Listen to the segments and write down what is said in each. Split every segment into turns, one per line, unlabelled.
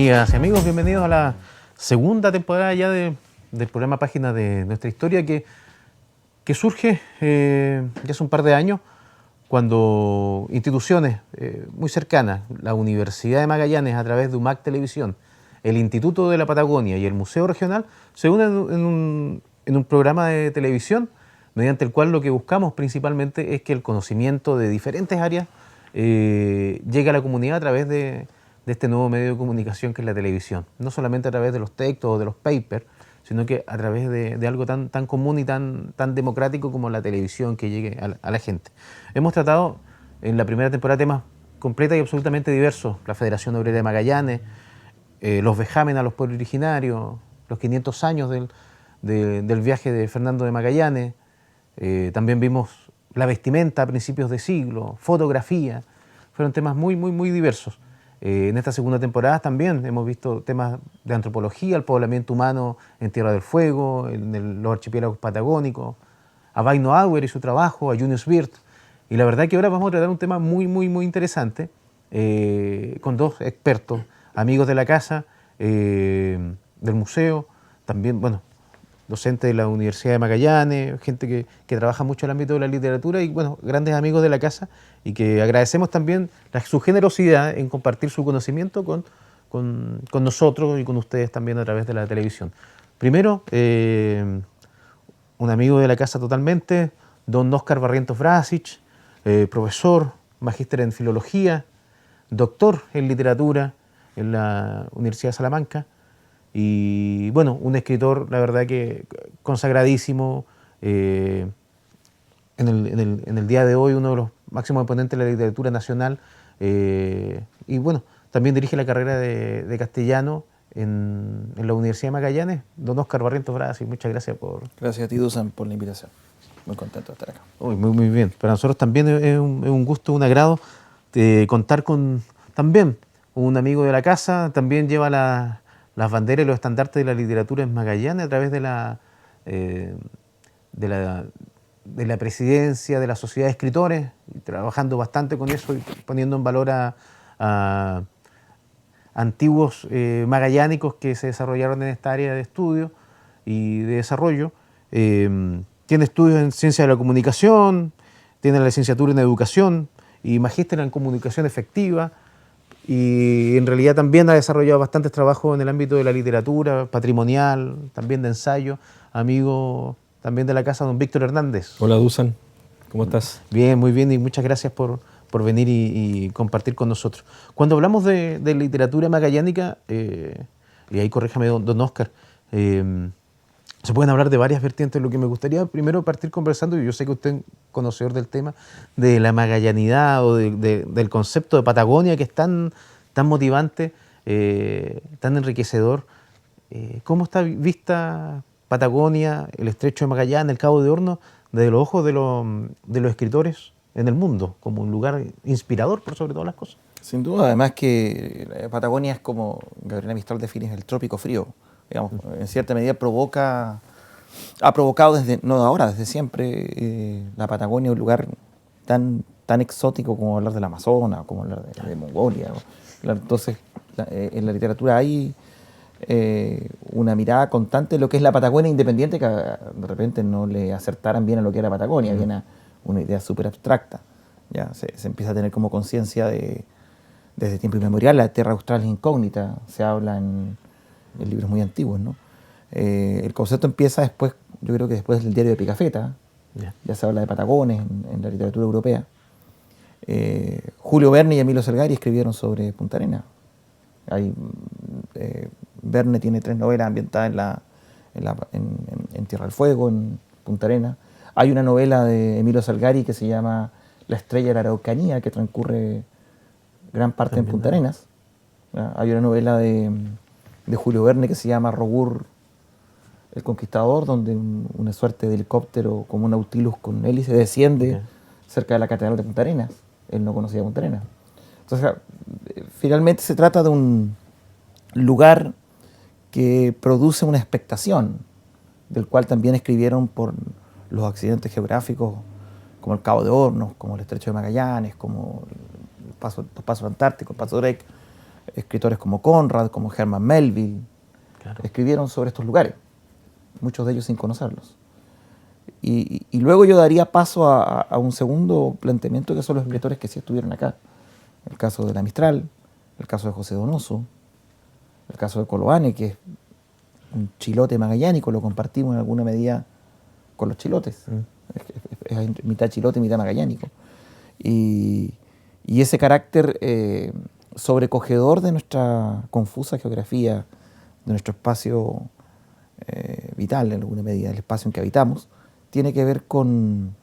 Amigas y amigos, bienvenidos a la segunda temporada ya del programa Páginas de Nuestra Historia que surge ya hace un par de años cuando instituciones muy cercanas, la Universidad de Magallanes a través de UMAC Televisión, el Instituto de la Patagonia y el Museo Regional se unen en un programa de televisión mediante el cual lo que buscamos principalmente es que el conocimiento de diferentes áreas llegue a la comunidad a través de este nuevo medio de comunicación que es la televisión. No solamente a través de los textos o de los papers, sino que a través de algo tan común y tan democrático como la televisión que llegue a la gente. Hemos tratado en la primera temporada temas completos y absolutamente diversos: la Federación Obrera de Magallanes, los vejámenes a los pueblos originarios, los 500 años del viaje de Fernando de Magallanes, también vimos la vestimenta a principios de siglo, fotografía. Fueron temas muy diversos. En esta segunda temporada también hemos visto temas de antropología, el poblamiento humano en Tierra del Fuego, en los archipiélagos patagónicos, a Vaino Auer y su trabajo, a Junius Wirth. Y la verdad que ahora vamos a tratar un tema muy interesante con dos expertos, amigos de la casa, del museo, también, bueno, docentes de la Universidad de Magallanes, gente que trabaja mucho en el ámbito de la literatura y, bueno, grandes amigos de la casa, y que agradecemos también su generosidad en compartir su conocimiento con nosotros y con ustedes también a través de la televisión. Primero, un amigo de la casa totalmente, don Óscar Barrientos Brasic, profesor, magíster en filología, doctor en literatura en la Universidad de Salamanca, y bueno, un escritor, la verdad que consagradísimo, en el día de hoy uno de los máximos exponentes de la literatura nacional, y bueno, también dirige la carrera de castellano en la Universidad de Magallanes, don Óscar Barrientos Brasic. Muchas gracias por...
Gracias a ti, Dusan, por la invitación. Muy contento de estar acá.
Muy bien. Para nosotros también es un gusto, un agrado contar con también un amigo de la casa, también lleva las banderas y los estandartes de la literatura en Magallanes a través de la presidencia de la Sociedad de Escritores, y trabajando bastante con eso y poniendo en valor a antiguos magallánicos que se desarrollaron en esta área de estudio y de desarrollo. Tiene estudios en Ciencia de la Comunicación, tiene la licenciatura en Educación y magíster en Comunicación Efectiva, y en realidad también ha desarrollado bastantes trabajos en el ámbito de la literatura, patrimonial, también de ensayo. Amigo también de la casa, don Víctor Hernández.
Hola, Dusan, ¿cómo estás?
Bien, muy bien, y muchas gracias por venir y compartir con nosotros. Cuando hablamos de literatura magallánica, y ahí corríjame don Óscar, se pueden hablar de varias vertientes. Lo que me gustaría primero partir conversando, y yo sé que usted es conocedor del tema, de la magallanidad o del concepto de Patagonia, que es tan motivante, tan enriquecedor. ¿Cómo está vista Patagonia, el Estrecho de Magallanes, el Cabo de Hornos, desde los ojos de los escritores en el mundo, como un lugar inspirador por sobre todas las cosas?
Sin duda, además que Patagonia es como Gabriela Mistral define el trópico frío. Digamos, en cierta medida ha provocado desde, no ahora, desde siempre, la Patagonia, un lugar tan exótico como hablar del Amazonas, como hablar de Mongolia. Entonces, en la literatura hay una mirada constante de lo que es la Patagonia independiente, que de repente no le acertaran bien a lo que era Patagonia, bien a una idea súper abstracta. Ya se empieza a tener como conciencia desde tiempo inmemorial. La Tierra Austral es incógnita, se habla en libros muy antiguos, ¿no? El concepto empieza después, yo creo que después del diario de Pigafetta, ya se habla de Patagones en la literatura europea. Julio Verne y Emilio Salgari escribieron sobre Punta Arenas. Verne tiene 3 novelas ambientadas en Tierra del Fuego, en Punta Arenas. Hay una novela de Emilio Salgari que se llama La estrella de la Araucanía, que transcurre gran parte también en Punta Arenas. Hay una novela de Julio Verne que se llama Rogur el Conquistador, donde una suerte de helicóptero como un Nautilus con hélice desciende cerca de la Catedral de Punta Arenas. Él no conocía Punta Arenas. Entonces, finalmente se trata de un lugar que produce una expectación, del cual también escribieron por los accidentes geográficos, como el Cabo de Hornos, como el Estrecho de Magallanes, como los pasos antárticos, el Paso Drake. Escritores como Conrad, como Herman Melville,
Claro.
escribieron sobre estos lugares, muchos de ellos sin conocerlos. Y luego yo daría paso a un segundo planteamiento, que son los escritores que sí estuvieron acá. El caso de la Mistral, el caso de José Donoso, el caso de Coloane, que es un chilote magallánico, lo compartimos en alguna medida con los chilotes. Es mitad chilote, mitad magallánico. Y ese carácter sobrecogedor de nuestra confusa geografía, de nuestro espacio vital, en alguna medida, el espacio en que habitamos, tiene que ver con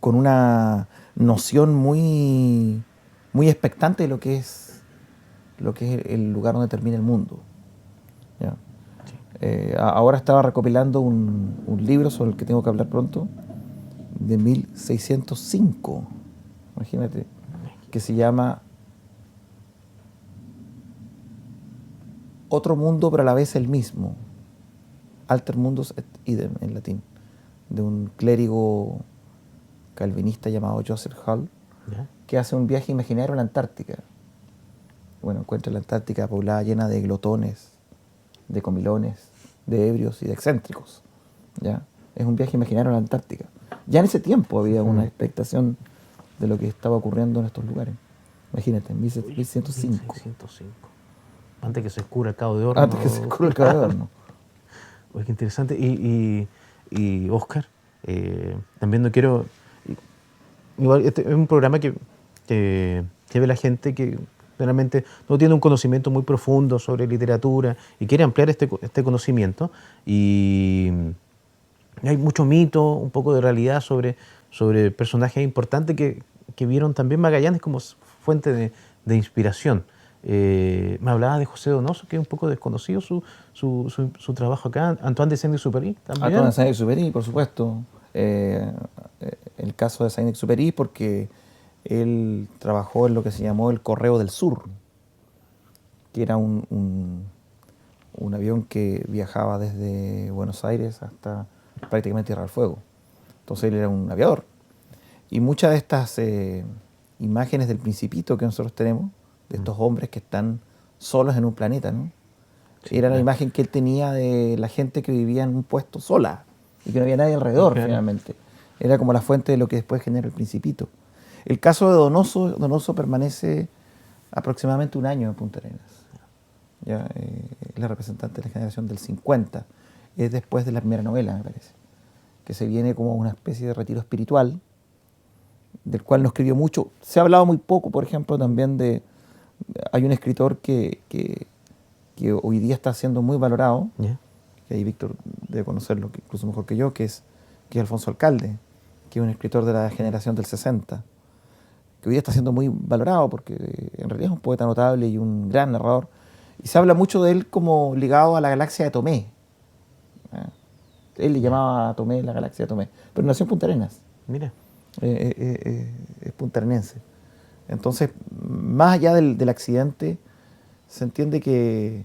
una noción muy, muy expectante de lo que es el lugar donde termina el mundo. ¿Ya? Ahora estaba recopilando un libro sobre el que tengo que hablar pronto, de 1605, imagínate, que se llama Otro mundo, pero a la vez el mismo, Alter mundus et idem en latín, de un clérigo calvinista llamado Joseph Hall,
¿Ya?
que hace un viaje imaginario a la Antártica. Bueno, encuentra la Antártica poblada, llena de glotones, de comilones, de ebrios y de excéntricos. ¿Ya? Es un viaje imaginario a la Antártica. Ya en ese tiempo había una expectación de lo que estaba ocurriendo en estos lugares. Imagínate, en 1605.
1605. Antes que se escurra el cabo de horno.
Antes que se escurra el cabo de horno.
Oye, qué interesante. Y Oscar, también no quiero... Igual, este es un programa que ve la gente que realmente no tiene un conocimiento muy profundo sobre literatura y quiere ampliar este conocimiento. Y hay mucho mito, un poco de realidad sobre personajes importantes que vieron también Magallanes como fuente de inspiración. Me hablaba de José Donoso, que es un poco desconocido su trabajo acá. Antoine de Saint-Exupéry también.
Antoine de Saint-Exupéry, por supuesto. El caso de Saint-Exupéry, porque él trabajó en lo que se llamó el Correo del Sur, que era un avión que viajaba desde Buenos Aires hasta prácticamente Tierra del Fuego. Entonces él era un aviador. Y muchas de estas imágenes del Principito que nosotros tenemos, de estos hombres que están solos en un planeta, ¿no?
Sí,
Era la
claro.
imagen que él tenía de la gente que vivía en un puesto sola y que no había nadie alrededor,
Claro.
finalmente. Era como la fuente de lo que después genera el Principito. El caso de Donoso permanece aproximadamente un año en Punta Arenas. Ya, es la representante de la generación del 50. Es después de la primera novela, me parece, que se viene como una especie de retiro espiritual, del cual no escribió mucho. Se ha hablado muy poco, por ejemplo, también de... Hay un escritor que hoy día está siendo muy valorado,
¿Ya?
que ahí Víctor debe conocerlo incluso mejor que yo, que es Alfonso Alcalde, que es un escritor de la generación del 60, que hoy día está siendo muy valorado porque en realidad es un poeta notable y un gran narrador. Y se habla mucho de él como ligado a la galaxia de Tomé. Él le llamaba a Tomé la galaxia de Tomé, pero nació en Punta Arenas.
Mira.
Es puntarenense. Entonces, más allá del accidente, se entiende que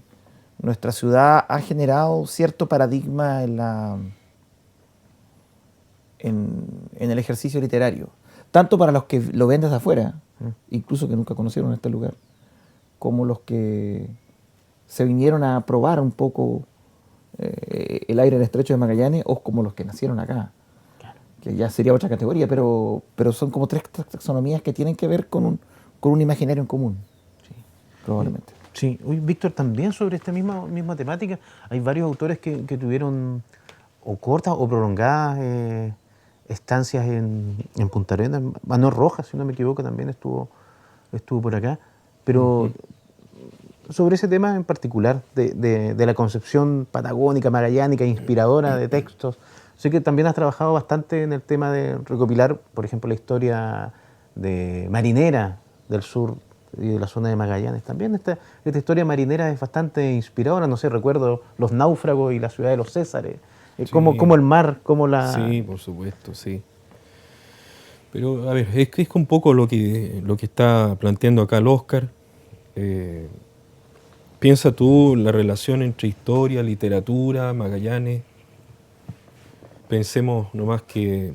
nuestra ciudad ha generado cierto paradigma en el ejercicio literario, tanto para los que lo ven desde afuera, incluso que nunca conocieron este lugar, como los que se vinieron a probar un poco el aire en el estrecho de Magallanes, o como los que nacieron acá, que ya sería otra categoría, pero son como tres taxonomías que tienen que ver con un imaginario en común,
Sí.
probablemente.
Sí, uy, Víctor, también sobre esta misma temática, hay varios autores que tuvieron o cortas o prolongadas estancias en Punta Arenas. Manuel Rojas, si no me equivoco, también estuvo por acá. Pero sobre ese tema en particular, de la concepción patagónica, magallánica, inspiradora de textos, sé que también has trabajado bastante en el tema de recopilar, por ejemplo, la historia de marinera del sur y de la zona de Magallanes. También esta historia marinera es bastante inspiradora. No sé, recuerdo Los náufragos y la ciudad de los Césares.
Sí.
Cómo el mar, cómo la...
Sí, por supuesto, sí. Pero, a ver, es un poco lo que está planteando acá el Oscar. Piensa tú la relación entre historia, literatura, Magallanes. Pensemos nomás que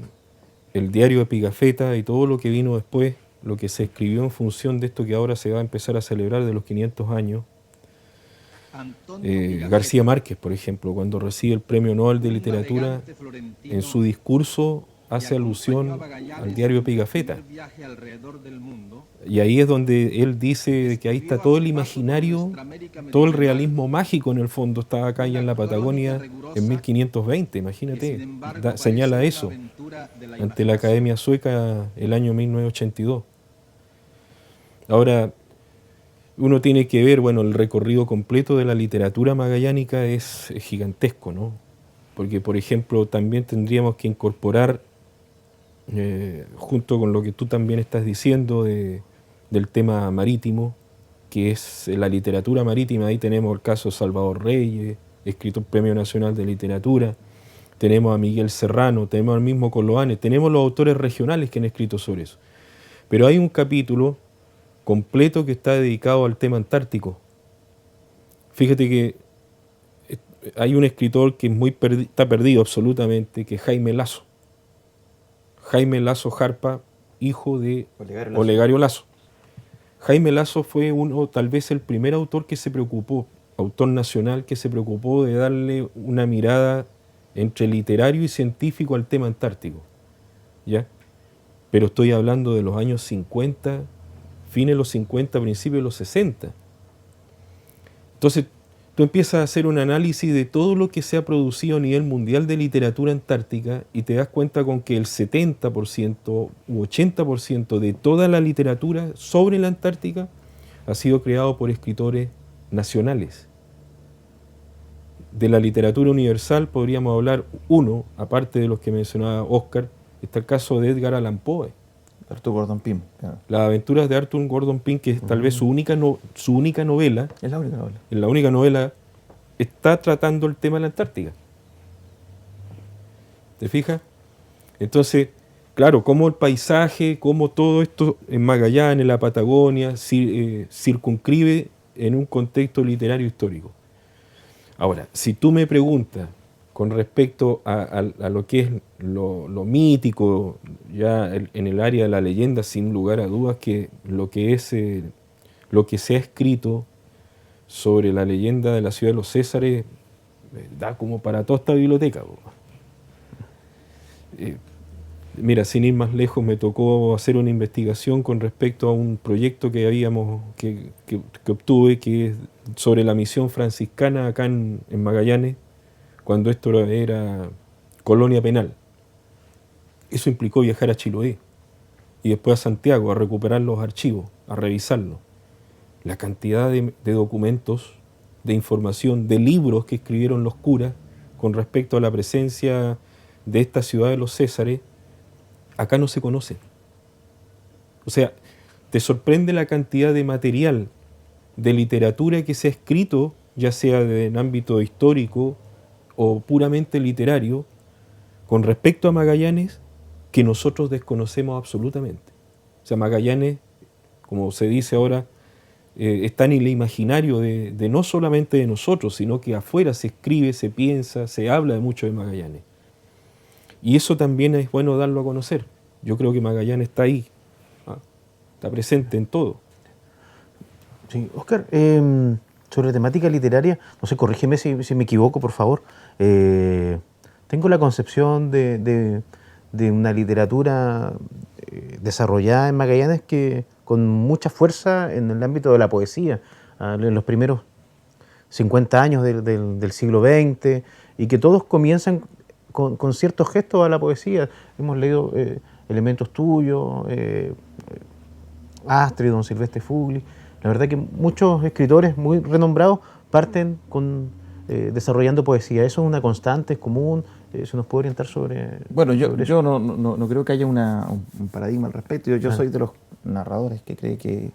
el diario de Pigafetta y todo lo que vino después lo que se escribió en función de esto que ahora se va a empezar a celebrar de los 500 años. García Márquez, por ejemplo, cuando recibe el Premio Nobel de Literatura, en su discurso hace alusión al diario Pigafetta. Y ahí es donde él dice que ahí está todo el imaginario, todo el realismo mágico en el fondo, estaba acá ya en la Patagonia en 1520, imagínate, señala eso ante la Academia Sueca el año 1982. Ahora, uno tiene que ver, bueno, el recorrido completo de la literatura magallánica es gigantesco, ¿no? Porque, por ejemplo, también tendríamos que incorporar, junto con lo que tú también estás diciendo del tema marítimo, que es la literatura marítima. Ahí tenemos el caso de Salvador Reyes, escritor Premio Nacional de Literatura, tenemos a Miguel Serrano, tenemos al mismo Coloane, tenemos los autores regionales que han escrito sobre eso. Pero hay un capítulo completo que está dedicado al tema antártico. Fíjate que hay un escritor que está perdido absolutamente, que es Jaime Lazo. Jaime Lazo Jarpa, hijo de Olegario Lazo. Jaime Lazo fue tal vez el primer autor que se preocupó, autor nacional que se preocupó de darle una mirada entre literario y científico al tema antártico, ¿ya? Pero estoy hablando de los años 50, fines de los 50, principios de los 60. Entonces, tú empiezas a hacer un análisis de todo lo que se ha producido a nivel mundial de literatura antártica y te das cuenta con que el 70% u 80% de toda la literatura sobre la Antártica ha sido creado por escritores nacionales. De la literatura universal podríamos hablar uno, aparte de los que mencionaba Oscar, está el caso de Edgar Allan Poe.
Arthur Gordon Pym. Claro.
Las aventuras de Arthur Gordon Pym, que es tal vez su única novela.
Es la única novela.
En la única novela está tratando el tema de la Antártica. ¿Te fijas? Entonces, claro, como el paisaje, como todo esto en Magallanes, en la Patagonia, circunscribe en un contexto literario histórico. Ahora, si tú me preguntas con respecto a lo que es lo mítico, ya en el área de la leyenda, sin lugar a dudas, que lo que se ha escrito sobre la leyenda de la ciudad de los Césares da como para toda esta biblioteca. Mira, sin ir más lejos, me tocó hacer una investigación con respecto a un proyecto que obtuve, que es sobre la misión franciscana acá en Magallanes, cuando esto era colonia penal. Eso implicó viajar a Chiloé y después a Santiago a recuperar los archivos, a revisarlos. La cantidad de documentos, de información, de libros que escribieron los curas con respecto a la presencia de esta ciudad de los Césares, acá no se conoce. O sea, te sorprende la cantidad de material, de literatura que se ha escrito, ya sea en ámbito histórico o puramente literario, con respecto a Magallanes, que nosotros desconocemos absolutamente. O sea, Magallanes, como se dice ahora, está en el imaginario de no solamente de nosotros, sino que afuera se escribe, se piensa, se habla de mucho de Magallanes. Y eso también es bueno darlo a conocer. Yo creo que Magallanes está ahí, está presente en todo.
Sí, Oscar, sobre temática literaria, no sé, corrígeme si me equivoco, por favor. Tengo la concepción de una literatura desarrollada en Magallanes que con mucha fuerza en el ámbito de la poesía, en los primeros 50 años del siglo XX, y que todos comienzan con ciertos gestos a la poesía. Hemos leído elementos tuyos, Astrid, don Silvestre Fugli. La verdad que muchos escritores muy renombrados parten desarrollando poesía. ¿Eso es una constante, es común? ¿Se nos puede orientar sobre
Bueno,
sobre
yo no creo que haya un paradigma al respecto. Yo soy de los narradores que cree que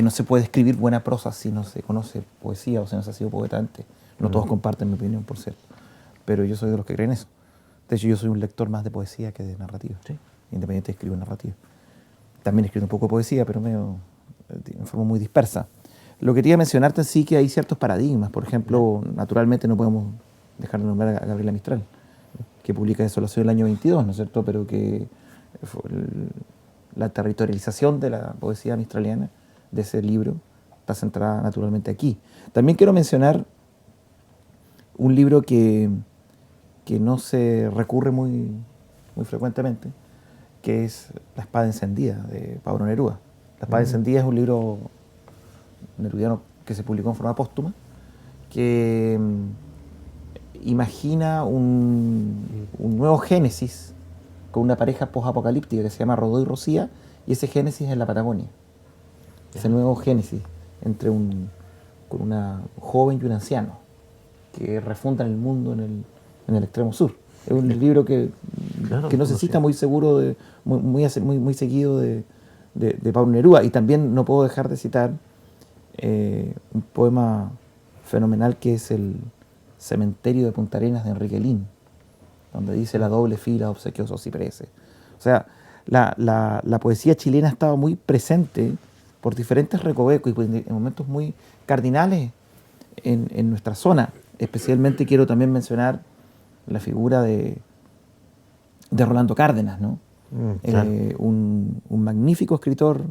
no se puede escribir buena prosa si no se conoce poesía o si no se ha sido poeta antes. No todos comparten mi opinión, por cierto. Pero yo soy de los que creen eso. De hecho, yo soy un lector más de poesía que de narrativa. ¿Sí? Independiente, escribo narrativa. También escribo un poco de poesía, pero en forma muy dispersa. Lo que quería mencionarte sí que hay ciertos paradigmas. Por ejemplo, naturalmente no podemos dejar de nombrar a Gabriela Mistral, que publica Desolación el año 22, ¿no es cierto? Pero que la territorialización de la poesía mistraliana, de ese libro, está centrada naturalmente aquí. También quiero mencionar un libro que no se recurre muy frecuentemente, que es La espada encendida, de Pablo Neruda. La espada encendida es un libro nerudiano que se publicó en forma póstuma, que imagina un nuevo génesis con una pareja post-apocalíptica que se llama Rodó y Rocía, y ese génesis es en la Patagonia. Ese nuevo génesis entre con una joven y un anciano que refundan el mundo en el extremo sur. Es un libro que no se cita muy seguro, muy seguido de Pablo Neruda. Y también no puedo dejar de citar un poema fenomenal que es el Cementerio de Punta Arenas de Enrique Lin, donde dice la doble fila obsequiosos cipreses. O sea, la poesía chilena ha estado muy presente por diferentes recovecos y en momentos muy cardinales en nuestra zona. Especialmente quiero también mencionar la figura de Rolando Cárdenas, ¿no?
Claro.
Un magnífico escritor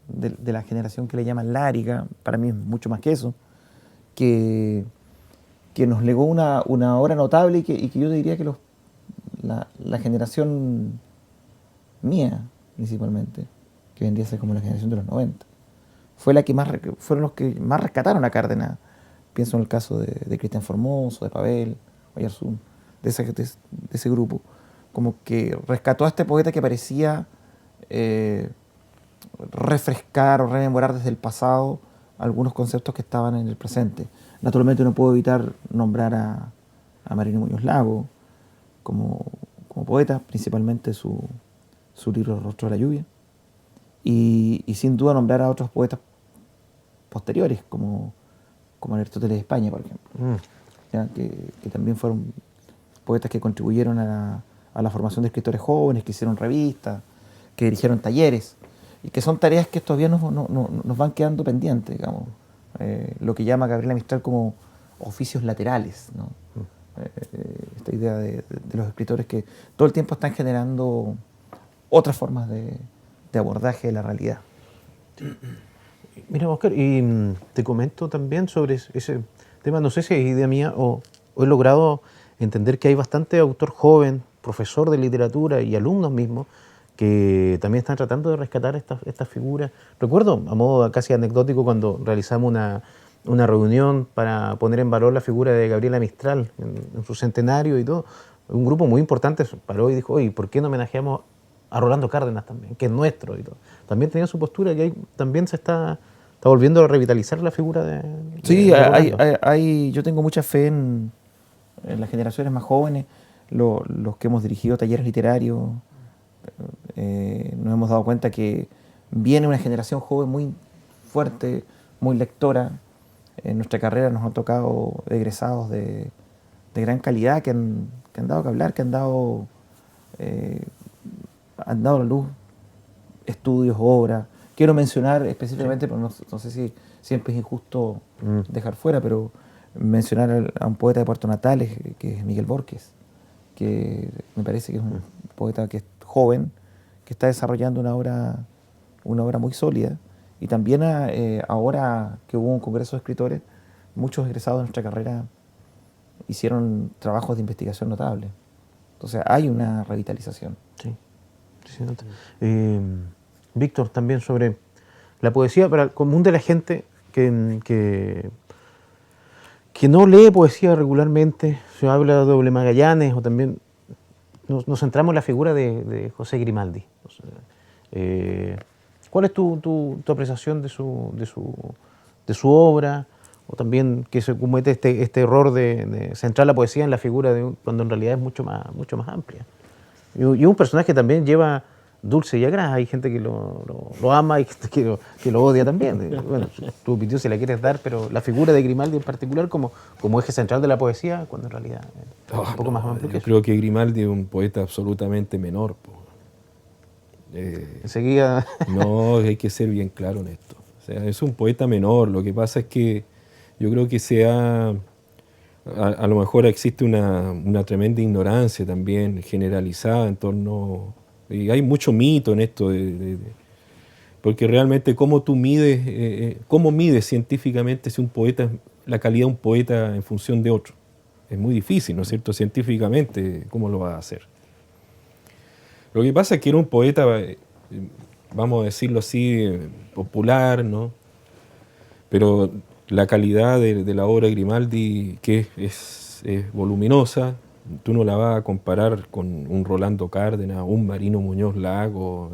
de la generación que le llaman lárica, para mí es mucho más que eso, que nos legó una obra notable y que yo diría que la generación mía, principalmente, que vendría a ser como la generación de los 90, fueron los que más rescataron a Cárdenas. Pienso en el caso de Cristian Formoso, de Pavel, Oyarzún, de ese grupo, como que rescató a este poeta que parecía refrescar o rememorar desde el pasado algunos conceptos que estaban en el presente. Naturalmente no puedo evitar nombrar a Marino Muñoz Lago como poeta, principalmente su libro El rostro de la lluvia, y sin duda nombrar a otros poetas posteriores, como Aristóteles de España, por ejemplo, ¿ya? Que también fueron poetas que contribuyeron a la formación de escritores jóvenes, que hicieron revistas, que dirigieron talleres, y que son tareas que todavía nos van quedando pendientes, digamos. Lo que llama Gabriela Mistral como oficios laterales, ¿no? Esta idea de los escritores que todo el tiempo están generando otras formas de abordaje de la realidad.
Mira, Oscar, y te comento también sobre ese tema, no sé si es idea mía o he logrado entender que hay bastante autor joven, profesor de literatura y alumnos mismos que también están tratando de rescatar estas figuras. Recuerdo, a modo casi anecdótico, cuando realizamos una reunión para poner en valor la figura de Gabriela Mistral en su centenario y todo, un grupo muy importante paró y dijo, oye, ¿por qué no homenajeamos a Rolando Cárdenas también, que es nuestro? Y todo. También tenía su postura y ahí también se está volviendo a revitalizar la figura de
Sí,
de Rolando.
yo tengo mucha fe en las generaciones más jóvenes, los que hemos dirigido talleres literarios. Nos hemos dado cuenta que viene una generación joven muy fuerte, muy lectora. En nuestra carrera nos han tocado egresados de gran calidad que han dado que hablar, que han dado a la luz estudios, obras. Quiero mencionar específicamente, pero no sé si siempre es injusto dejar fuera, pero mencionar a un poeta de Puerto Natales, que es Miguel Borges, que me parece que es un poeta que es joven, que está desarrollando una obra muy sólida. Y también ahora que hubo un congreso de escritores, muchos egresados de nuestra carrera hicieron trabajos de investigación notables. Entonces hay una revitalización.
Sí, sí se nota. Víctor, también sobre la poesía para el común de la gente que no lee poesía regularmente. Se habla de Doble Magallanes o también nos centramos en la figura de José Grimaldi. O sea, ¿cuál es tu apreciación de su obra? O también que se comete este error de centrar la poesía en la figura cuando en realidad es mucho más amplia. Y un personaje que también lleva dulce y agraz. Hay gente que lo ama y gente que lo odia también. Bueno, tu opinión si la quieres dar, pero la figura de Grimaldi en particular como eje central de la poesía, cuando en realidad es un poco más amplio que
yo
eso.
creo que Grimaldi es un poeta absolutamente menor.
Enseguida...
No, hay que ser bien claro en esto. O sea, es un poeta menor. Lo que pasa es que yo creo que a lo mejor existe una tremenda ignorancia también generalizada en torno Y hay mucho mito en esto, porque realmente cómo tú mides, cómo mides científicamente si un poeta, la calidad de un poeta en función de otro. Es muy difícil, ¿no es cierto? Científicamente, ¿cómo lo vas a hacer? Lo que pasa es que era un poeta, vamos a decirlo así, popular, ¿no? Pero la calidad de la obra de Grimaldi, que es voluminosa, tú no la vas a comparar con un Rolando Cárdenas, un Marino Muñoz Lago.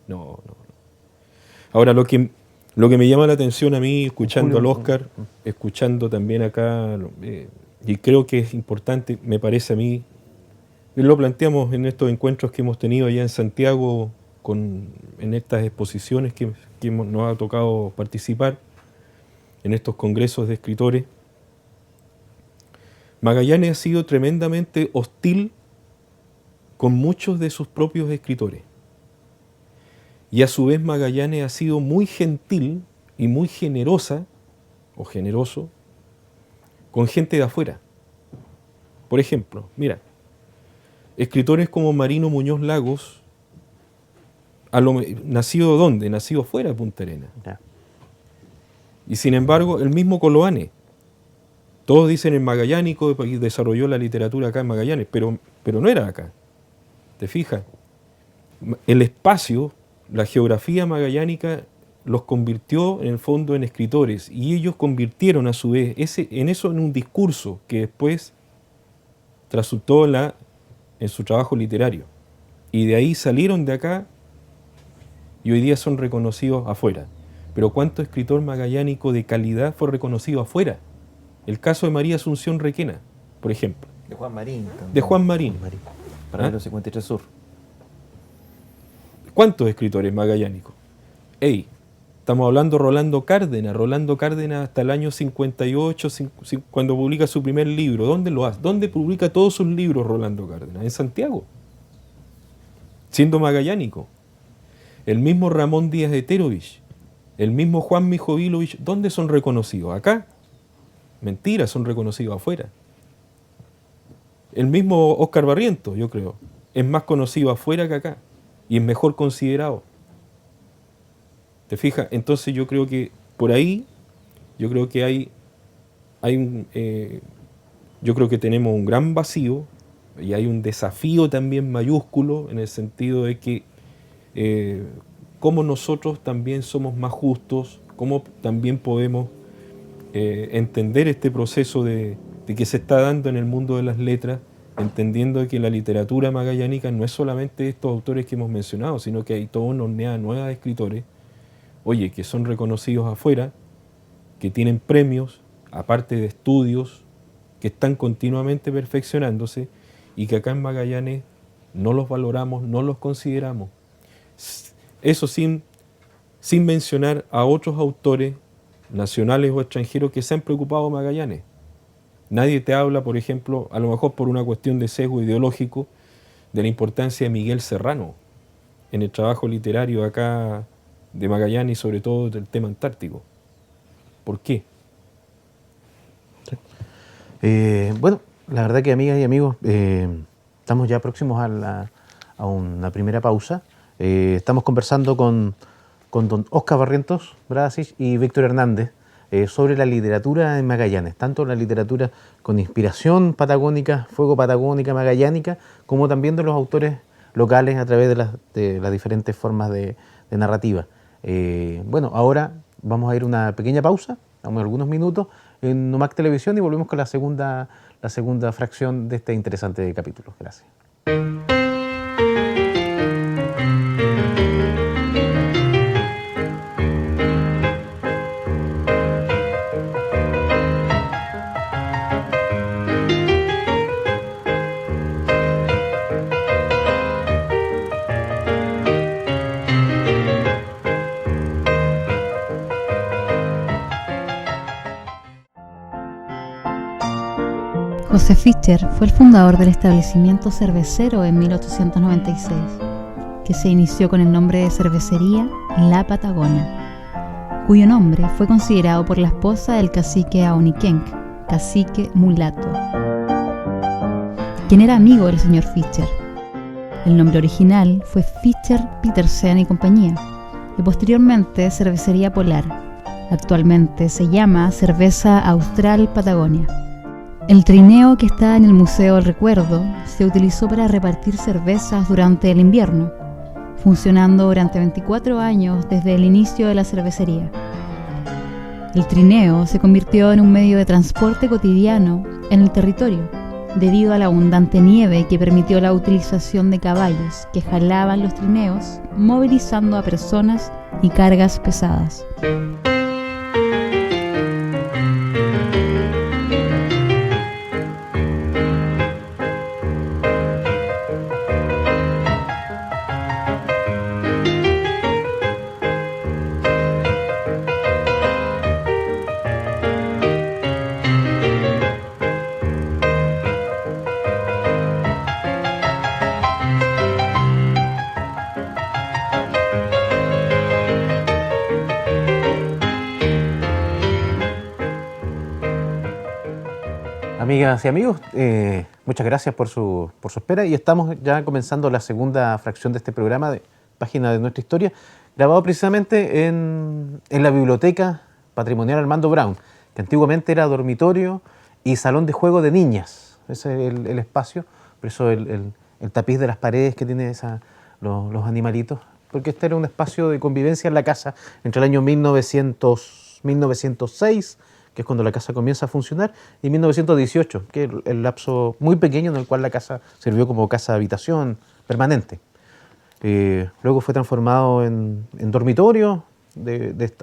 No. Ahora, lo que me llama la atención a mí, escuchando al Oscar, escuchando también acá, y creo que es importante, me parece a mí, y lo planteamos en estos encuentros que hemos tenido allá en Santiago, en estas exposiciones que nos ha tocado participar, en estos congresos de escritores. Magallanes ha sido tremendamente hostil con muchos de sus propios escritores. Y a su vez Magallanes ha sido muy gentil y muy generosa, o generoso, con gente de afuera. Por ejemplo, mira, escritores como Marino Muñoz Lagos, ¿nacido dónde? Nacido fuera de Punta Arenas.
Ya.
Y sin embargo, el mismo Coloane. Todos dicen en magallánico y desarrolló la literatura acá en Magallanes, pero no era acá. ¿Te fijas? El espacio, la geografía magallánica los convirtió en el fondo en escritores y ellos convirtieron a su vez en un discurso que después resultó en su trabajo literario. Y de ahí salieron de acá y hoy día son reconocidos afuera. Pero ¿cuánto escritor magallánico de calidad fue reconocido afuera? El caso de María Asunción Requena, por ejemplo.
De Juan Marín.
De Juan Marín.
Paralelo 53 Sur.
¿Cuántos escritores magallánicos? Estamos hablando de Rolando Cárdenas hasta el año 58, cuando publica su primer libro. ¿Dónde lo hace? ¿Dónde publica todos sus libros Rolando Cárdenas? En Santiago, siendo magallánico. El mismo Ramón Díaz de Terovich, el mismo Juan Mijovilovich, ¿dónde son reconocidos? Acá. Mentira, son reconocidos afuera. El mismo Óscar Barrientos, yo creo, es más conocido afuera que acá y es mejor considerado. ¿Te fijas? Entonces yo creo que por ahí, yo creo que yo creo que tenemos un gran vacío y hay un desafío también mayúsculo en el sentido de que cómo nosotros también somos más justos, cómo también podemos entender este proceso de que se está dando en el mundo de las letras, entendiendo que la literatura magallánica no es solamente estos autores que hemos mencionado, sino que hay toda una hornea nueva de escritores, que son reconocidos afuera, que tienen premios, aparte de estudios, que están continuamente perfeccionándose y que acá en Magallanes no los valoramos, no los consideramos. Eso sin mencionar a otros autores nacionales o extranjeros que se han preocupado de Magallanes. Nadie te habla, por ejemplo, a lo mejor por una cuestión de sesgo ideológico, de la importancia de Miguel Serrano en el trabajo literario acá de Magallanes y sobre todo del tema antártico. ¿Por qué?
Bueno, la verdad que, amigas y amigos, estamos ya próximos a una primera pausa. Estamos conversando con don Óscar Barrientos Brasich y Víctor Hernández sobre la literatura en Magallanes, tanto la literatura con inspiración patagónica, fuego patagónica, magallánica, como también de los autores locales a través de las diferentes formas de narrativa. Bueno, ahora vamos a ir a una pequeña pausa, damos algunos minutos en Numac Televisión y volvemos con la segunda fracción de este interesante capítulo. Gracias.
José Fischer fue el fundador del establecimiento cervecero en 1896, que se inició con el nombre de cervecería La Patagonia, cuyo nombre fue considerado por la esposa del cacique Aoniquenc, cacique mulato, quien era amigo del señor Fischer. El nombre original fue Fischer, Petersen y compañía, y posteriormente Cervecería Polar. Actualmente se llama Cerveza Austral Patagonia. El trineo que está en el Museo del Recuerdo se utilizó para repartir cervezas durante el invierno, funcionando durante 24 años desde el inicio de la cervecería. El trineo se convirtió en un medio de transporte cotidiano en el territorio, debido a la abundante nieve que permitió la utilización de caballos que jalaban los trineos, movilizando a personas y cargas pesadas.
Amigas y amigos, muchas gracias por su espera, y estamos ya comenzando la segunda fracción de este programa de Página de Nuestra Historia, grabado precisamente en la Biblioteca Patrimonial Armando Brown, que antiguamente era dormitorio y salón de juego de niñas. Ese es el espacio, por eso el tapiz de las paredes que tiene los animalitos, porque este era un espacio de convivencia en la casa entre el año 1906, que es cuando la casa comienza a funcionar, y 1918, que es el lapso muy pequeño en el cual la casa sirvió como casa de habitación permanente. Luego fue transformado en dormitorio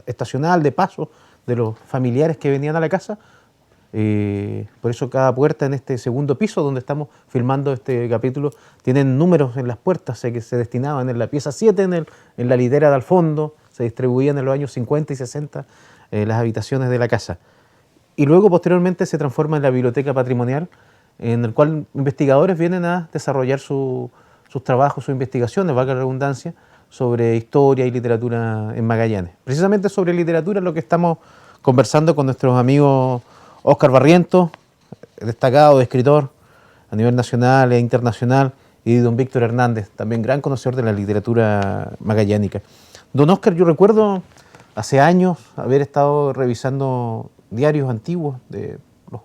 estacional, de paso, de los familiares que venían a la casa. Por eso cada puerta en este segundo piso, donde estamos filmando este capítulo, tienen números en las puertas que se destinaban en la pieza 7, en la litera de al fondo, se distribuían en los años 50 y 60 las habitaciones de la casa. Y luego posteriormente se transforma en la biblioteca patrimonial, en el cual investigadores vienen a desarrollar sus trabajos, sus investigaciones, valga la redundancia, sobre historia y literatura en Magallanes. Precisamente sobre literatura es lo que estamos conversando con nuestros amigos Óscar Barrientos, destacado escritor a nivel nacional e internacional, y don Víctor Hernández, también gran conocedor de la literatura magallánica. Don Óscar, yo recuerdo hace años haber estado revisando diarios antiguos de los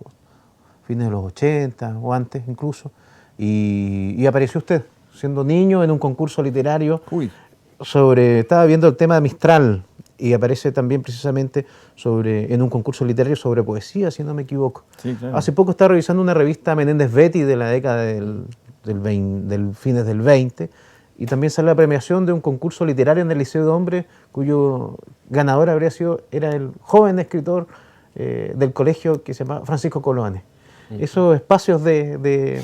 fines de los 80 o antes incluso, y apareció usted siendo niño en un concurso literario. Estaba viendo el tema de Mistral, y aparece también precisamente en un concurso literario sobre poesía, si no me equivoco.
Sí, claro.
Hace poco estaba revisando una revista Menéndez Betti de la década del fines del 20, y también sale la premiación de un concurso literario en el Liceo de Hombres, cuyo ganador era el joven escritor del colegio que se llama Francisco Coloane. Esos espacios de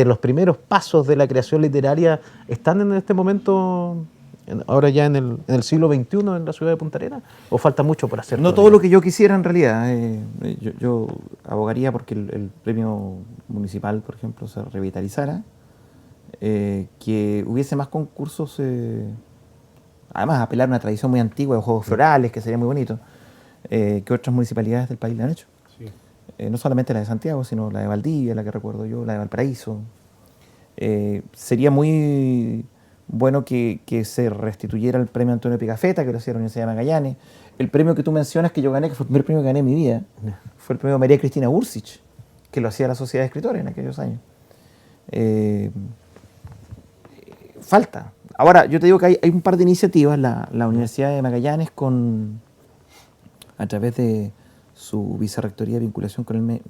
los primeros pasos de la creación literaria están en este momento, ahora ya en el siglo XXI en la ciudad de Punta Arenas, ¿o falta mucho por hacer?
No todo lo que yo quisiera en realidad. Yo abogaría porque el premio municipal, por ejemplo, se revitalizara, que hubiese más concursos, además apelar a una tradición muy antigua de juegos florales, que sería muy bonito, que otras municipalidades del país le han hecho. Sí. No solamente la de Santiago, sino la de Valdivia, la que recuerdo yo, la de Valparaíso. Sería muy bueno que se restituyera el premio Antonio Pigafetta, que lo hacía la Universidad de Magallanes. El premio que tú mencionas que yo gané, que fue el primer premio que gané en mi vida, fue el premio María Cristina Ursich, que lo hacía la Sociedad de Escritores en aquellos años. Falta. Ahora, yo te digo que hay un par de iniciativas. La Universidad de Magallanes, a través de su vicerrectoría de vinculación con el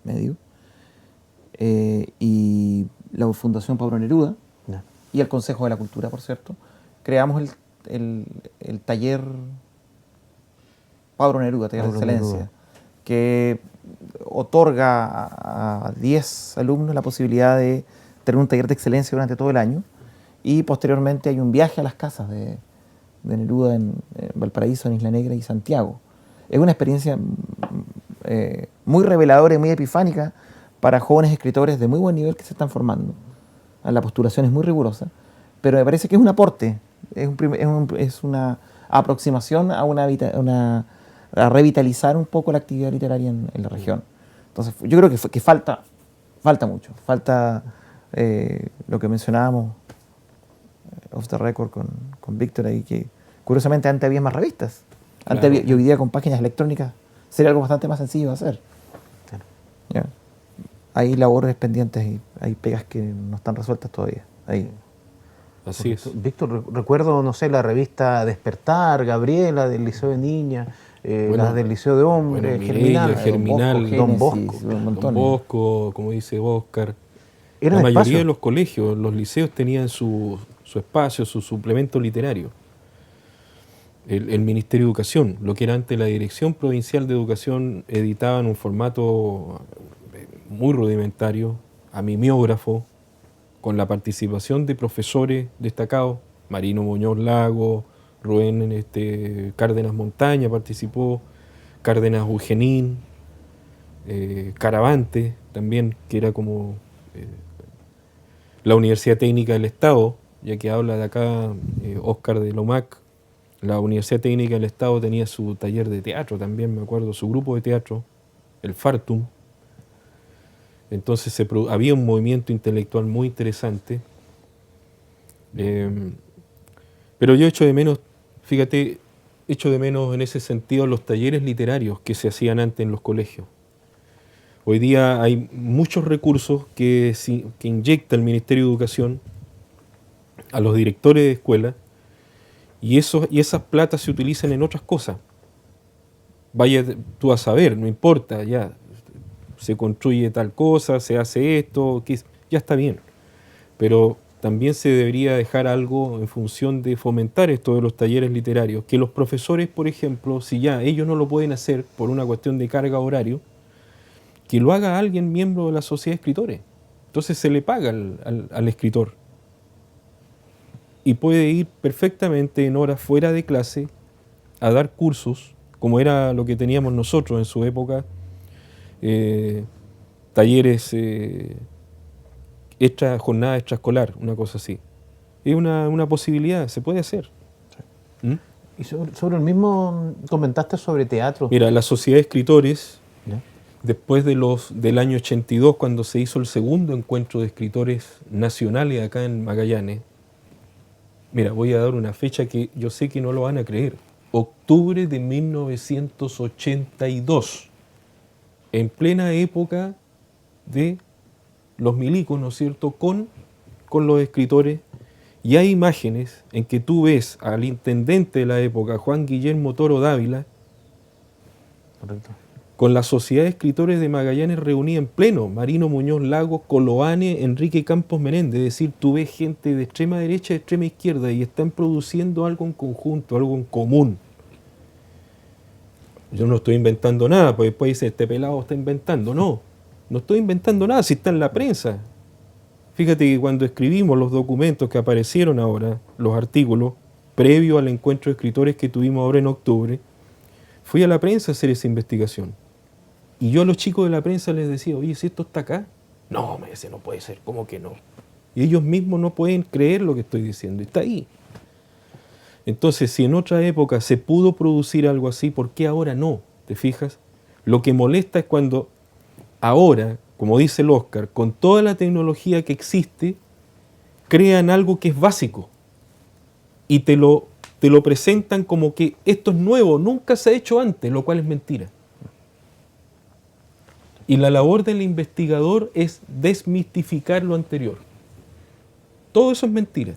medio, y la Fundación Pablo Neruda, y el Consejo de la Cultura, por cierto, creamos el taller Pablo Neruda, taller de excelencia, que otorga a 10 alumnos la posibilidad de tener un taller de excelencia durante todo el año, y posteriormente hay un viaje a las casas de Neruda en Valparaíso, en Isla Negra y Santiago. Es una experiencia muy reveladora y muy epifánica para jóvenes escritores de muy buen nivel que se están formando. La postulación es muy rigurosa, pero me parece que es un aporte, es una aproximación a revitalizar un poco la actividad literaria en la región. Entonces yo creo que falta mucho, falta lo que mencionábamos off the record con Víctor ahí, que curiosamente antes había más revistas. Antes
Claro.
y hoy día con páginas electrónicas sería algo bastante más sencillo de hacer.
Claro.
¿Ya? Hay labores pendientes y hay pegas que no están resueltas todavía. Ahí.
Así es.
Víctor, recuerdo, no sé, la revista Despertar, Gabriela, del Liceo de Niñas,
Bueno,
las del Liceo de Hombres,
bueno, Mireia, Germinal,
Don Bosco.
Génesis, un
Don
montón.
Bosco, como dice Oscar.
Eran
La mayoría
espacios.
de los colegios, los liceos tenían su espacio, su suplemento literario. El Ministerio de Educación, lo que era antes la Dirección Provincial de Educación, editaba en un formato muy rudimentario, a mimeógrafo, con la participación de profesores destacados, Marino Muñoz Lago, Rubén Cárdenas Montaña participó, Cárdenas Eugenín, Caravante también, que era como la Universidad Técnica del Estado, ya que habla de acá Óscar de Lomac. La Universidad Técnica del Estado tenía su taller de teatro también, me acuerdo, su grupo de teatro, el Fartum. Entonces había un movimiento intelectual muy interesante. Pero yo echo de menos, fíjate, echo de menos en ese sentido los talleres literarios que se hacían antes en los colegios. Hoy día hay muchos recursos que inyecta el Ministerio de Educación a los directores de escuela y esas platas se utilizan en otras cosas. Vaya tú a saber, no importa, ya se construye tal cosa, se hace esto, ya está bien. Pero también se debería dejar algo en función de fomentar esto de los talleres literarios, que los profesores, por ejemplo, si ya ellos no lo pueden hacer por una cuestión de carga horario, que lo haga alguien miembro de la sociedad de escritores. Entonces se le paga al escritor. Y puede ir perfectamente en horas fuera de clase a dar cursos, como era lo que teníamos nosotros en su época, talleres, jornada extraescolar, una cosa así. Es una posibilidad, se puede hacer. ¿Mm?
Y sobre el mismo comentaste sobre teatro.
Mira, la sociedad de escritores,
¿Ya?
después del año 82, cuando se hizo el segundo encuentro de escritores nacionales acá en Magallanes, mira, voy a dar una fecha que yo sé que no lo van a creer. Octubre de 1982, en plena época de los milicos, ¿no es cierto?, con los escritores, y hay imágenes en que tú ves al intendente de la época, Juan Guillermo Toro Dávila,
Correcto.
con la Sociedad de Escritores de Magallanes reunida en pleno, Marino Muñoz Lagos, Coloane, Enrique Campos Menéndez, es decir, tú ves gente de extrema derecha y de extrema izquierda y están produciendo algo en conjunto, algo en común. Yo no estoy inventando nada, porque después dicen, este pelado está inventando. No estoy inventando nada, si está en la prensa. Fíjate que cuando escribimos los documentos que aparecieron ahora, los artículos, previo al encuentro de escritores que tuvimos ahora en octubre, fui a la prensa a hacer esa investigación. Y yo a los chicos de la prensa les decía, oye, si esto está acá. No, me dice, no puede ser, ¿cómo que no? Y ellos mismos no pueden creer lo que estoy diciendo, está ahí. Entonces, si en otra época se pudo producir algo así, ¿por qué ahora no? ¿Te fijas? Lo que molesta es cuando ahora, como dice el Óscar, con toda la tecnología que existe, crean algo que es básico y te lo presentan como que esto es nuevo, nunca se ha hecho antes, lo cual es mentira. Y la labor del investigador es desmistificar lo anterior. Todo eso es mentira.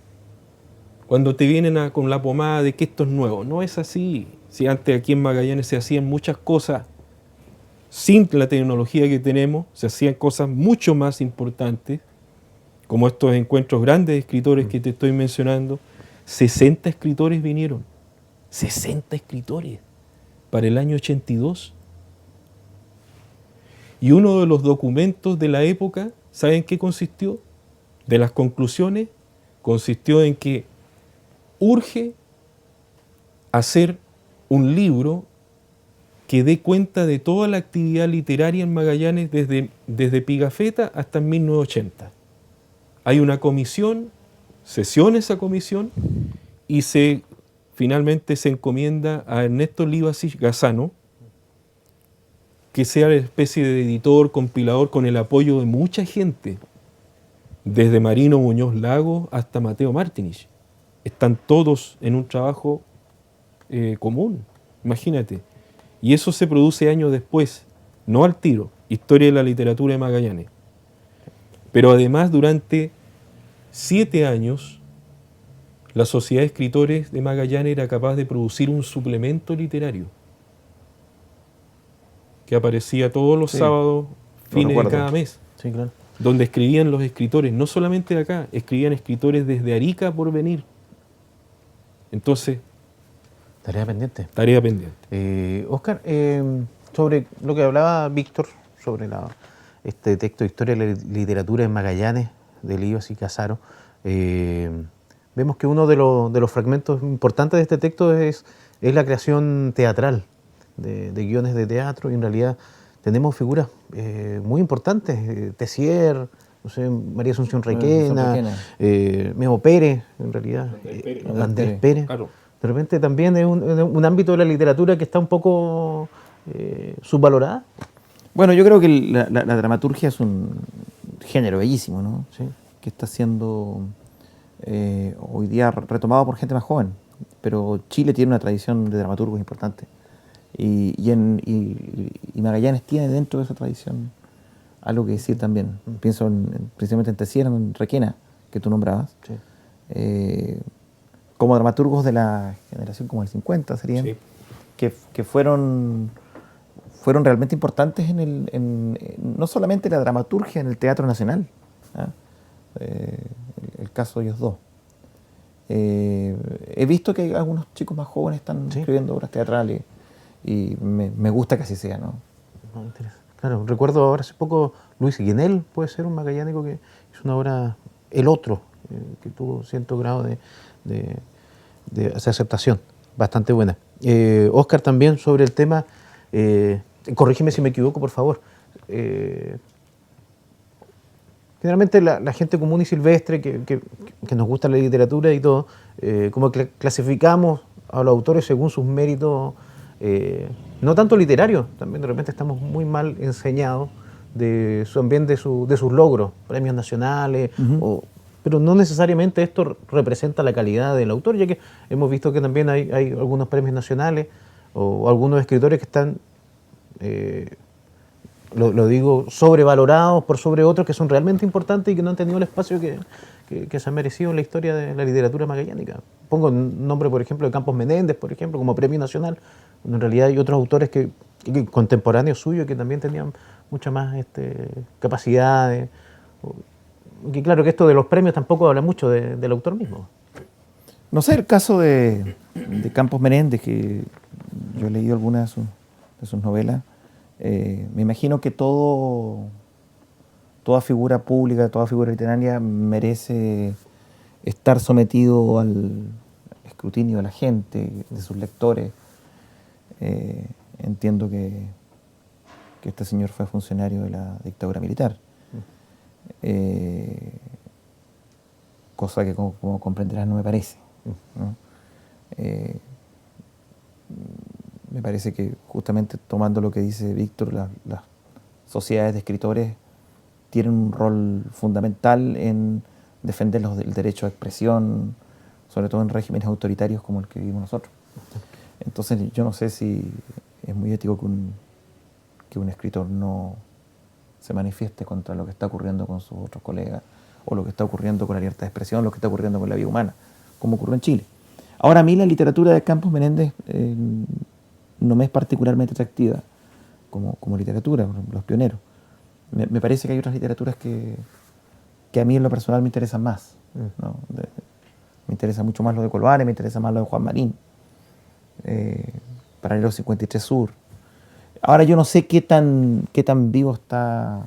Cuando te vienen con la pomada de que esto es nuevo, no es así. Si antes aquí en Magallanes se hacían muchas cosas sin la tecnología que tenemos, se hacían cosas mucho más importantes, como estos encuentros grandes de escritores que te estoy mencionando. 60 escritores vinieron. 60 escritores para el año 82. Y uno de los documentos de la época, ¿saben qué consistió? De las conclusiones, consistió en que urge hacer un libro que dé cuenta de toda la actividad literaria en Magallanes desde Pigafetta hasta 1980. Hay una comisión, sesiona esa comisión y finalmente se encomienda a Ernesto Livasich Gazzano que sea una especie de editor, compilador con el apoyo de mucha gente desde Marino Muñoz Lago hasta Mateo Martinich. Están todos en un trabajo común, imagínate. Y eso se produce años después, no al tiro. Historia de la literatura de Magallanes. Pero además, durante 7 años, la Sociedad de Escritores de Magallanes era capaz de producir un suplemento literario que aparecía todos los sábados, fines de cada mes,
Sí, claro.
donde escribían los escritores, no solamente de acá, escribían escritores desde Arica por venir. Entonces,
Tarea pendiente.
tarea pendiente.
Óscar, sobre lo que hablaba Víctor, sobre este texto de Historia de la Literatura en Magallanes, de Líbano y Casaro, vemos que uno de los fragmentos importantes de este texto es la creación teatral, de guiones de teatro, y en realidad tenemos figuras muy importantes, Tessier, no sé, María Asunción Requena, Memo Pérez, en realidad, Andrés Pérez.
Claro.
De repente también es un ámbito de la literatura que está un poco subvalorada.
Bueno, yo creo que la dramaturgia es un género bellísimo, ¿no?
Sí.
Que está siendo hoy día retomado por gente más joven. Pero Chile tiene una tradición de dramaturgos importante. Y Magallanes tiene dentro de esa tradición algo que decir también. Pienso precisamente en Tessier, en Requena, que tú nombrabas.
Sí.
Como dramaturgos de la generación como el 50 serían,
Sí.
que fueron realmente importantes no solamente la dramaturgia en el Teatro Nacional, ¿ah? El caso de ellos dos. He visto que algunos chicos más jóvenes están escribiendo obras teatrales y me gusta que así sea, ¿no?
No, interesante. Claro, recuerdo ahora hace poco Luis Guinel, puede ser un magallánico que hizo una obra, El Otro, que tuvo cierto grado de aceptación, bastante buena. Óscar, también sobre el tema, corrígeme si me equivoco, por favor. Generalmente la gente común y silvestre que nos gusta la literatura y todo, como que clasificamos a los autores según sus méritos, no tanto literarios, también de repente estamos muy mal enseñados también de sus logros, premios nacionales, pero no necesariamente esto representa la calidad del autor, ya que hemos visto que también hay algunos premios nacionales o algunos escritores que están, lo digo, sobrevalorados por sobre otros que son realmente importantes y que no han tenido el espacio que se han merecido en la historia de la literatura magallánica. Pongo el nombre, por ejemplo, de Campos Menéndez, por ejemplo, como premio nacional. En realidad hay otros autores que contemporáneos suyos que también tenían mucha más capacidades. Que claro que esto de los premios tampoco habla mucho del autor mismo.
No sé, el caso de Campos Menéndez, que yo he leído algunas de sus novelas, me imagino que toda figura pública, toda figura literaria merece estar sometido al escrutinio de la gente, de sus lectores. Entiendo que este señor fue funcionario de la dictadura militar. Cosa que, como comprenderás, no me parece, ¿no? Me parece que justamente tomando lo que dice Víctor, las sociedades de escritores tienen un rol fundamental en defender el derecho a expresión, sobre todo en regímenes autoritarios como el que vivimos nosotros. Entonces yo no sé si es muy ético que un escritor no se manifieste contra lo que está ocurriendo con sus otros colegas, o lo que está ocurriendo con la libertad de expresión, lo que está ocurriendo con la vida humana, como ocurrió en Chile. Ahora, a mí la literatura de Campos Menéndez no me es particularmente atractiva como literatura, los pioneros. Me parece que hay otras literaturas que a mí en lo personal me interesan más, ¿no? Me interesa mucho más lo de Colbares, me interesa más lo de Juan Marín, Paralelo 53 Sur. Ahora yo no sé qué tan vivo está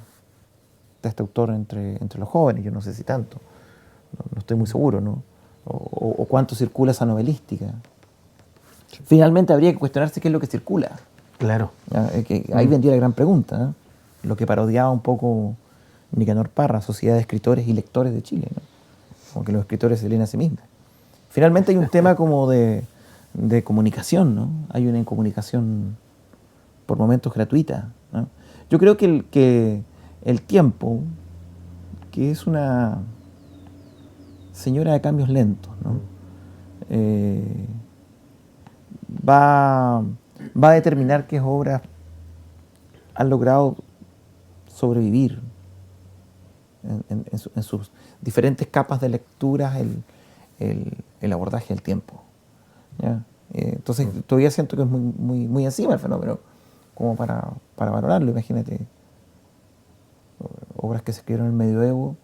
este autor entre los jóvenes, yo no sé si tanto, no estoy muy seguro, ¿no? O cuánto circula esa novelística. Finalmente habría que cuestionarse qué es lo que circula.
Claro.
Ahí vendría la gran pregunta, ¿eh? Lo que parodiaba un poco Nicanor Parra, Sociedad de Escritores y Lectores de Chile, ¿no? Como que los escritores se leen a sí mismos. Finalmente hay un tema como de comunicación, ¿no? Hay una incomunicación por momentos gratuita, ¿no? Yo creo que el tiempo que es una señora de cambios lentos, ¿no? Va a determinar qué obras han logrado sobrevivir en sus diferentes capas de lecturas el abordaje del tiempo, ¿ya? Entonces todavía siento que es muy encima el fenómeno como para valorarlo. Imagínate obras que se escribieron en el medioevo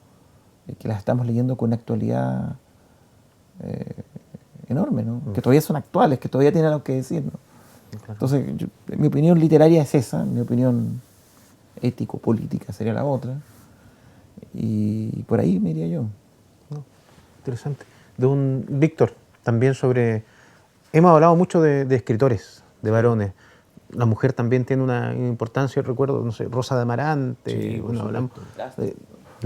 que las estamos leyendo con una actualidad enorme, ¿no? Que todavía son actuales, que todavía tienen algo que decir, ¿no? Entonces mi opinión literaria es esa, mi opinión ético-política sería la otra, y por ahí me iría yo.
Interesante. De un Víctor, también sobre... Hemos hablado mucho de escritores, de varones. La mujer también tiene una importancia, recuerdo, no sé, Rosa de Amarante,
Sí,
bueno, hablamos de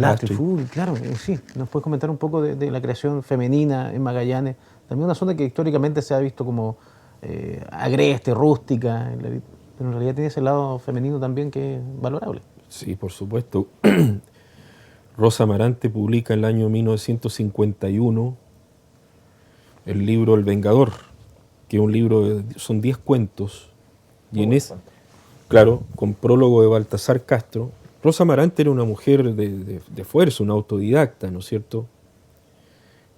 Astrid.
Full, claro, sí. ¿Nos puedes comentar un poco de la creación femenina en Magallanes? También una zona que históricamente se ha visto como agreste, rústica, pero en realidad tiene ese lado femenino también que es valorable.
Sí, por supuesto. Rosa Amarante publica en el año 1951 el libro El Vengador, que es un libro, son 10 cuentos, y en ese, claro, con prólogo de Baltasar Castro. Rosa Amarante era una mujer de fuerza, una autodidacta, ¿no es cierto?,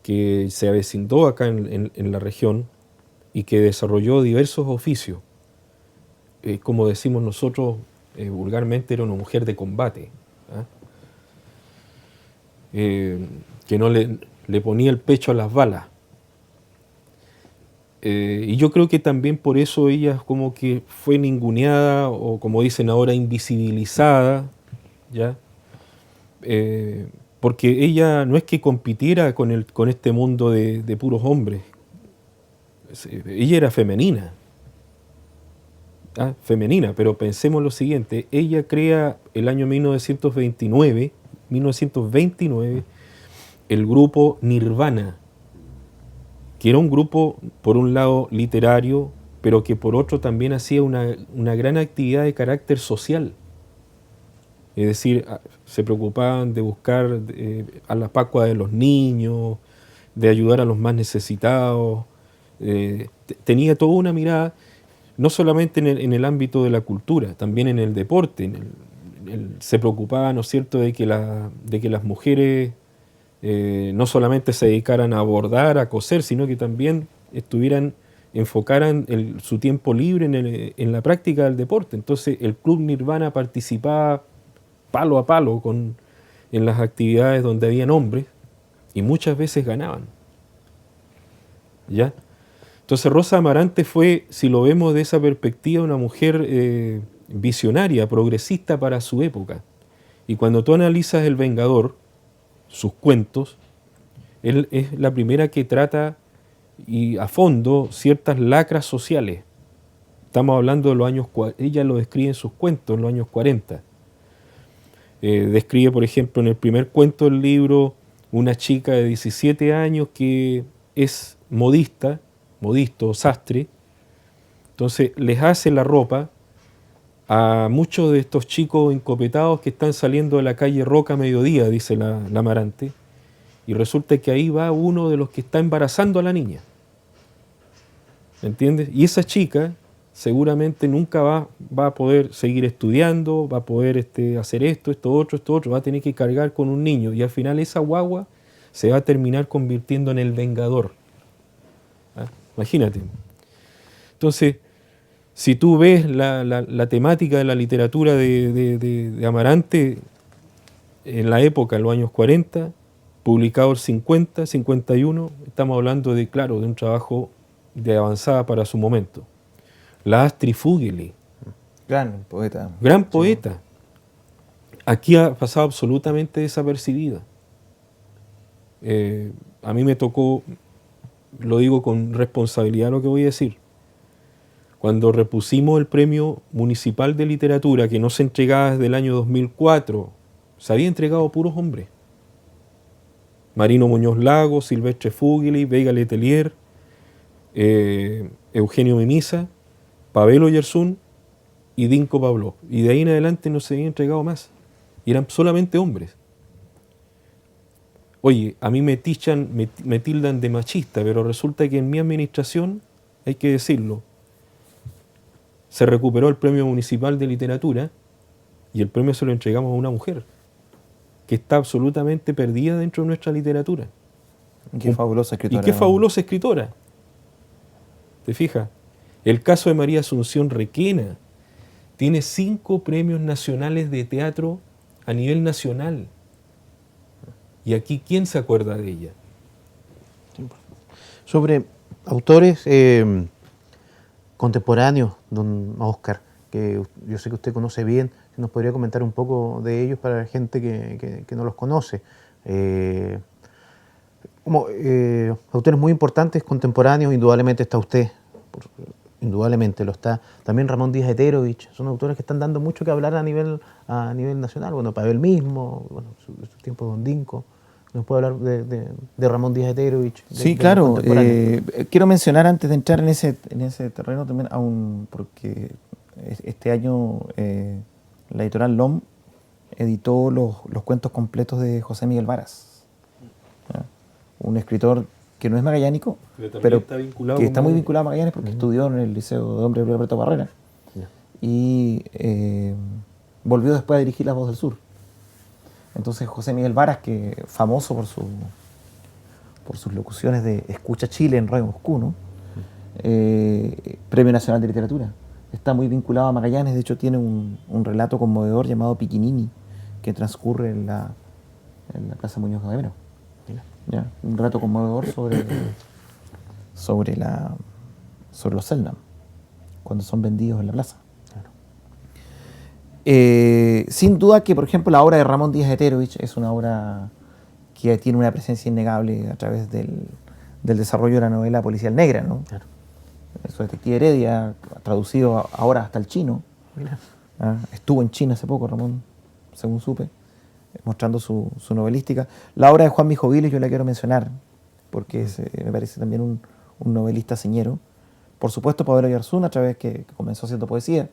que se avecindó acá en la región y que desarrolló diversos oficios. Como decimos nosotros vulgarmente, era una mujer de combate, ¿ah? Que no le ponía el pecho a las balas. Y yo creo que también por eso ella como que fue ninguneada, o como dicen ahora, invisibilizada, ¿ya? Porque ella no es que compitiera con este mundo de puros hombres. Ella era femenina. Femenina, pero pensemos lo siguiente: ella crea el año 1929 el grupo Nirvana, que era un grupo, por un lado, literario, pero que por otro también hacía una gran actividad de carácter social. Es decir, se preocupaban de buscar a la pacua de los niños, de ayudar a los más necesitados. Tenía toda una mirada, no solamente en el ámbito de la cultura, también en el deporte. Se preocupaba, ¿no es cierto?, de que las mujeres no solamente se dedicaran a bordar, a coser, sino que también enfocaran su tiempo libre en la práctica del deporte. Entonces el Club Nirvana participaba palo a palo en las actividades donde habían hombres, y muchas veces ganaban, ¿ya? Entonces Rosa Amarante fue, si lo vemos de esa perspectiva, una mujer visionaria, progresista para su época. Y cuando tú analizas El Vengador, sus cuentos, él es la primera que trata y a fondo ciertas lacras sociales. Estamos hablando de los años 40, ella lo describe en sus cuentos en los años 40. Describe, por ejemplo, en el primer cuento del libro, una chica de 17 años que es modisto, sastre. Entonces les hace la ropa a muchos de estos chicos encopetados que están saliendo de la calle Roca a mediodía, dice la Amarante, y resulta que ahí va uno de los que está embarazando a la niña. ¿Me entiendes? Y esa chica seguramente nunca va a poder seguir estudiando, va a poder hacer esto otro, va a tener que cargar con un niño, y al final esa guagua se va a terminar convirtiendo en el Vengador. Imagínate. Entonces, si tú ves la temática de la literatura de Amarante en la época, en los años 40, publicado el 50, 51, estamos hablando de un trabajo de avanzada para su momento. La Astrid Fugeli.
Gran poeta.
Gran poeta. Aquí ha pasado absolutamente desapercibida. A mí me tocó, lo digo con responsabilidad lo que voy a decir, cuando repusimos el Premio Municipal de Literatura, que no se entregaba desde el año 2004, se había entregado a puros hombres. Marino Muñoz Lago, Silvestre Fugeli, Vega Letelier, Eugenio Mimisa, Pavel Oyarzún y Dinko Pavlov. Y de ahí en adelante no se había entregado más. Y eran solamente hombres. Oye, a mí me tildan de machista, pero resulta que en mi administración, hay que decirlo, se recuperó el premio municipal de literatura y el premio se lo entregamos a una mujer que está absolutamente perdida dentro de nuestra literatura.
Y qué fabulosa escritora.
Y qué fabulosa escritora. ¿Te fijas? El caso de María Asunción Requena tiene 5 premios nacionales de teatro a nivel nacional. Y aquí, ¿quién se acuerda de ella?
Sobre autores contemporáneos, don Oscar, que yo sé que usted conoce bien, ¿nos podría comentar un poco de ellos para la gente que no los conoce? Autores muy importantes, contemporáneos, indudablemente está usted, indudablemente lo está. También Ramón Díaz Heterovich, son autores que están dando mucho que hablar a nivel nacional. Bueno, Pavel mismo, bueno, su tiempo Don Dinco. ¿Nos puede hablar de Ramón Díaz Heterovich?
Sí, claro. Quiero mencionar antes de entrar en ese terreno también, porque este año la editorial LOM editó los cuentos completos de José Miguel Varas, ¿ya? Un escritor que no es magallánico, pero que está muy vinculado a Magallanes porque estudió en el Liceo de Hombre de Alberto Barrera y volvió después a dirigir La Voz del Sur. Entonces José Miguel Varas, que famoso por sus locuciones de Escucha Chile en Radio Moscú, ¿no? Premio Nacional de Literatura. Está muy vinculado a Magallanes, de hecho tiene un relato conmovedor llamado Piquinini, que transcurre en la Plaza Muñoz Gamero. ¿Ya? Un relato conmovedor sobre los Selnam, cuando son vendidos en la plaza. Sin duda que, por ejemplo, la obra de Ramón Díaz Heterovich es una obra que tiene una presencia innegable a través del desarrollo de la novela policial negra, ¿no? Claro. Su detective Heredia, traducido ahora hasta el chino. Estuvo en China hace poco, Ramón, según supe, mostrando su novelística. La obra de Juan Mijoviles yo la quiero mencionar, porque me parece también un novelista señero. Por supuesto, Pablo Oyarzún, a través que comenzó haciendo poesía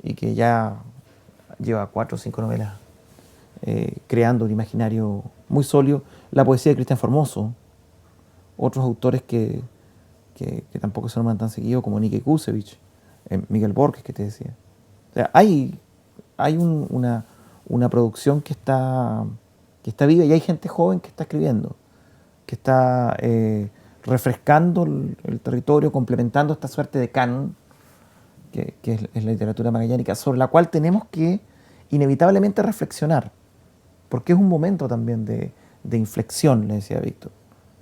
y que ya lleva 4 o 5 novelas creando un imaginario muy sólido. La poesía de Cristian Formoso, otros autores que tampoco se nombran tan seguido, como Nike Kusevich, Miguel Borges, que te decía. O sea, hay una producción que está viva y hay gente joven que está escribiendo, que está refrescando el territorio, complementando esta suerte de canon que es la literatura magallánica, sobre la cual tenemos que inevitablemente reflexionar, porque es un momento también de inflexión, le decía Víctor,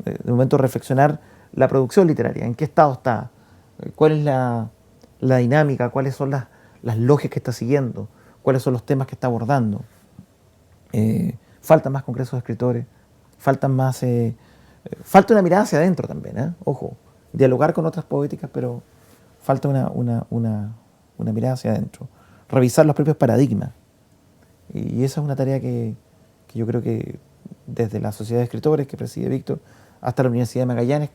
de momento de reflexionar la producción literaria, en qué estado está, cuál es la dinámica, cuáles son las logias que está siguiendo, cuáles son los temas que está abordando. Faltan más congresos de escritores, falta una mirada hacia adentro también, ojo, dialogar con otras poéticas, pero falta una mirada hacia adentro, revisar los propios paradigmas. Y esa es una tarea que yo creo que desde la Sociedad de Escritores que preside Víctor hasta la Universidad de Magallanes,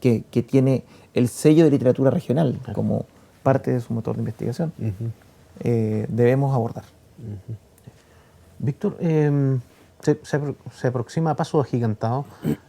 que tiene el sello de literatura regional como parte de su motor de investigación, debemos abordar.
Víctor, se aproxima a paso agigantado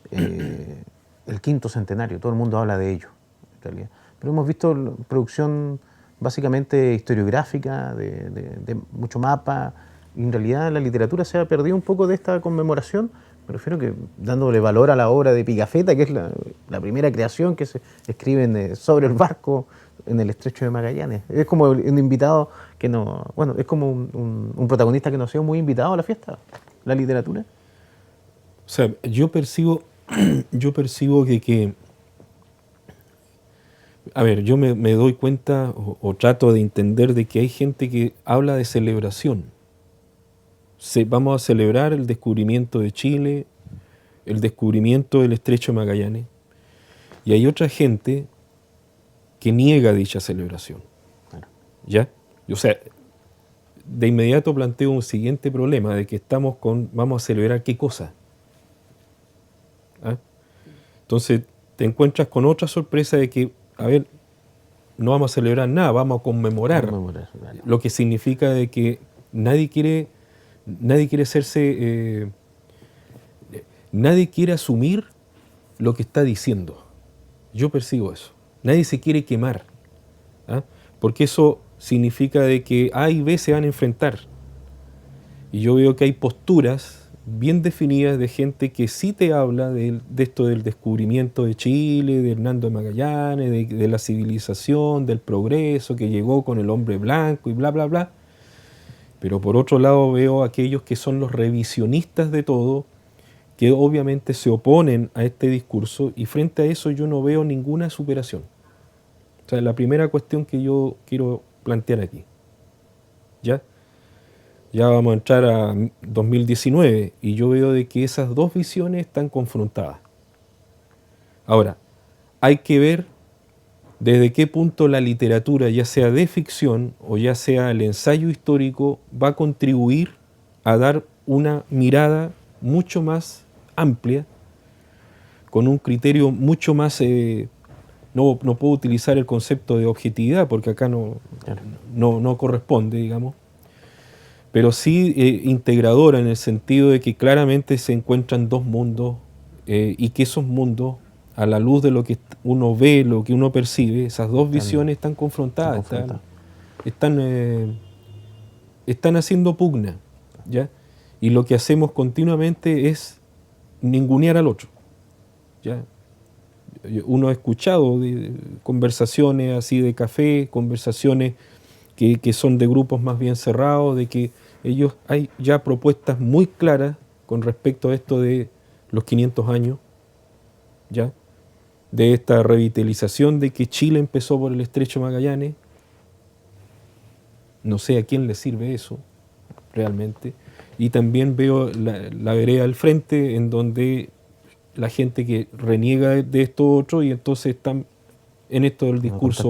el 5º centenario, todo el mundo habla de ello, en realidad. Pero hemos visto producción básicamente historiográfica, de mucho mapa, y en realidad la literatura se ha perdido un poco de esta conmemoración. Me refiero que dándole valor a la obra de Pigafetta, que es la primera creación que se escribe sobre el barco en el estrecho de Magallanes. Es como un invitado que no... Bueno, es como un protagonista que no ha sido muy invitado a la fiesta, la literatura.
O sea, yo percibo de que... A ver, yo me doy cuenta o trato de entender de que hay gente que habla de celebración. Vamos a celebrar el descubrimiento de Chile, el descubrimiento del estrecho de Magallanes, y hay otra gente que niega dicha celebración. ¿Ya? O sea, de inmediato planteo un siguiente problema de que vamos a celebrar qué cosa. Entonces te encuentras con otra sorpresa de que, a ver, no vamos a celebrar nada, vamos a conmemorar. Lo que significa de que nadie quiere hacerse, nadie quiere asumir lo que está diciendo. Yo percibo eso. Nadie se quiere quemar, ¿ah? Porque eso significa de que A y B se van a enfrentar. Y yo veo que hay posturas bien definidas de gente que sí te habla de esto del descubrimiento de Chile, de Hernando de Magallanes, de la civilización, del progreso que llegó con el hombre blanco y bla, bla, bla. Pero por otro lado veo a aquellos que son los revisionistas de todo, que obviamente se oponen a este discurso, y frente a eso yo no veo ninguna superación. O sea, la primera cuestión que yo quiero plantear aquí. ¿Ya? Ya vamos a entrar a 2019 y yo veo de que esas dos visiones están confrontadas. Ahora, hay que ver desde qué punto la literatura, ya sea de ficción o ya sea el ensayo histórico, va a contribuir a dar una mirada mucho más amplia, con un criterio mucho más... no puedo utilizar el concepto de objetividad porque acá no corresponde, digamos, pero sí integradora, en el sentido de que claramente se encuentran dos mundos y que esos mundos, a la luz de lo que uno ve, lo que uno percibe, esas dos visiones están confrontadas, están haciendo pugna, ¿ya? Y lo que hacemos continuamente es ningunear al otro, ¿ya? Uno ha escuchado conversaciones así de café, conversaciones que son de grupos más bien cerrados, de que ellos hay ya propuestas muy claras con respecto a esto de los 500 años, ¿ya? De esta revitalización de que Chile empezó por el Estrecho de Magallanes. No sé a quién le sirve eso realmente. Y también veo la vereda al frente, en donde la gente que reniega de esto otro, y entonces están en esto del discurso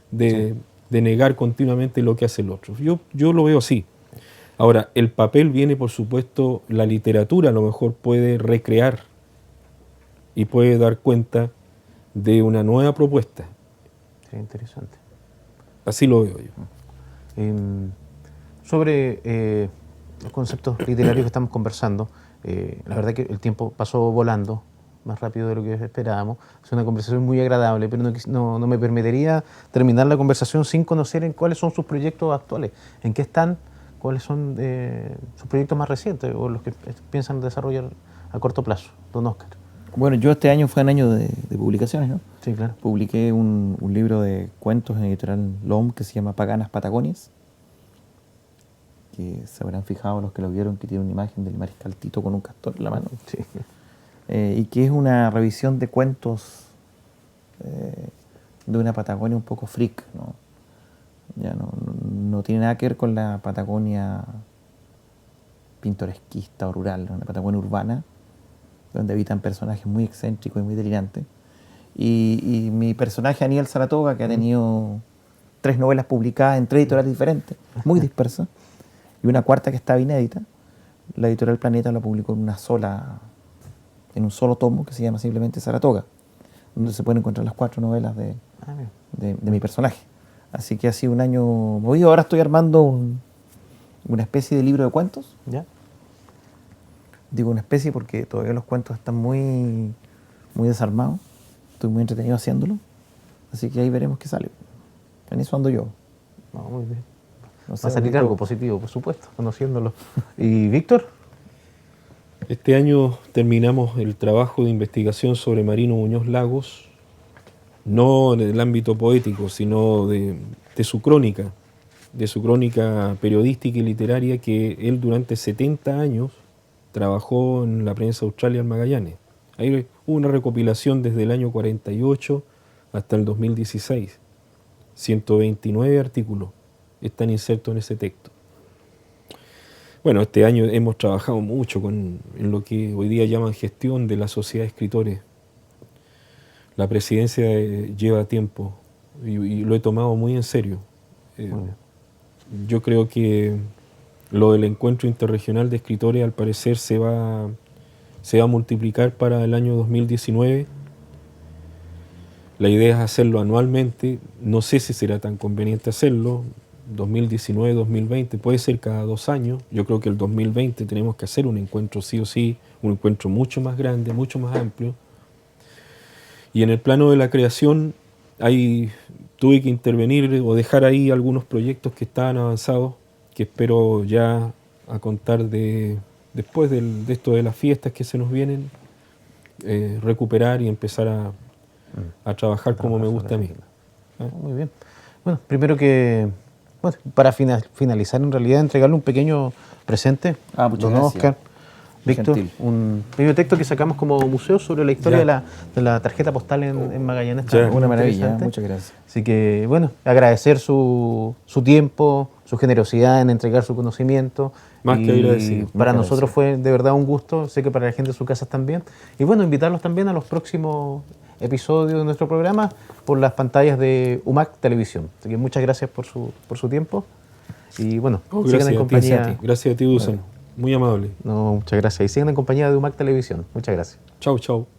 de negar continuamente lo que hace el otro. Yo lo veo así. Ahora, el papel viene, por supuesto, la literatura a lo mejor puede recrear y puede dar cuenta de una nueva propuesta.
Sí, interesante.
Así lo veo yo.
Sobre los conceptos literarios que estamos conversando, la verdad que el tiempo pasó volando, más rápido de lo que esperábamos. Es una conversación muy agradable, pero no me permitiría terminar la conversación sin conocer en cuáles son sus proyectos actuales, en qué están, cuáles son sus proyectos más recientes o los que piensan desarrollar a corto plazo. Don Óscar.
Bueno, yo este año fue un año de publicaciones, ¿no?
Sí, claro.
Publiqué un libro de cuentos en editorial LOM que se llama Paganas Patagonias, que se habrán fijado los que lo vieron, que tiene una imagen del mariscal Tito con un castor en la mano.
Sí.
Y que es una revisión de cuentos de una Patagonia un poco freak, ¿no? Ya no tiene nada que ver con la Patagonia pintoresquista o rural, ¿no? Una Patagonia urbana, donde habitan personajes muy excéntricos y muy delirantes. Y mi personaje, Aníbal Saratoga, que ha tenido 3 novelas publicadas en 3 editoriales diferentes, muy dispersas, y una cuarta que estaba inédita, la editorial Planeta la publicó en un solo tomo, que se llama simplemente Saratoga, donde se pueden encontrar las 4 novelas de mi personaje. Así que ha sido un año movido. Ahora estoy armando una especie de libro de cuentos.
¿Ya?
Digo una especie porque todavía los cuentos están muy, muy desarmados. Estoy muy entretenido haciéndolo. Así que ahí veremos qué sale. En eso ando yo.
No, muy bien.
No sé,
Va a salir algo positivo, por supuesto, conociéndolo. ¿Y Víctor?
Este año terminamos el trabajo de investigación sobre Marino Muñoz Lagos, no en el ámbito poético, sino de su crónica periodística y literaria, que él durante 70 años trabajó en la prensa Australia en Magallanes. Ahí hubo una recopilación desde el año 48 hasta el 2016. 129 artículos están insertos en ese texto. Bueno, este año hemos trabajado mucho en lo que hoy día llaman gestión de la sociedad de escritores. La presidencia lleva tiempo y lo he tomado muy en serio. Yo creo que lo del encuentro interregional de escritores al parecer se va a multiplicar para el año 2019. La idea es hacerlo anualmente. No sé si será tan conveniente hacerlo. 2019, 2020, puede ser cada 2 años. Yo creo que el 2020 tenemos que hacer un encuentro sí o sí, un encuentro mucho más grande, mucho más amplio. Y en el plano de la creación, ahí tuve que intervenir o dejar ahí algunos proyectos que estaban avanzados, que espero ya a contar después de esto de las fiestas que se nos vienen, recuperar y empezar a trabajar como me gusta a mí.
Muy bien. Bueno, primero que, bueno, para finalizar, en realidad, entregarle un pequeño presente.
Muchas
don
gracias.
Oscar, Víctor,
Gentil.
un pequeño texto que sacamos como museo sobre la historia
Ya.
de la tarjeta postal en Magallanes.
Ya.
Está muy
Una maravilla,
interesante.
muchas gracias.
Así que, bueno, agradecer su tiempo, su generosidad en entregar su conocimiento.
Más que agradecido.
Para
Muchas
nosotros
gracias.
fue de verdad un gusto, sé que para la gente de sus casas también. Y bueno, invitarlos también a los próximos episodios de nuestro programa por las pantallas de UMAC Televisión. Así que muchas gracias por su tiempo. Y bueno, sigan en compañía.
Gracias a ti, Dusan. Muy amable.
No, muchas gracias. Y sigan en compañía de UMAC Televisión. Muchas gracias.
Chau, chau.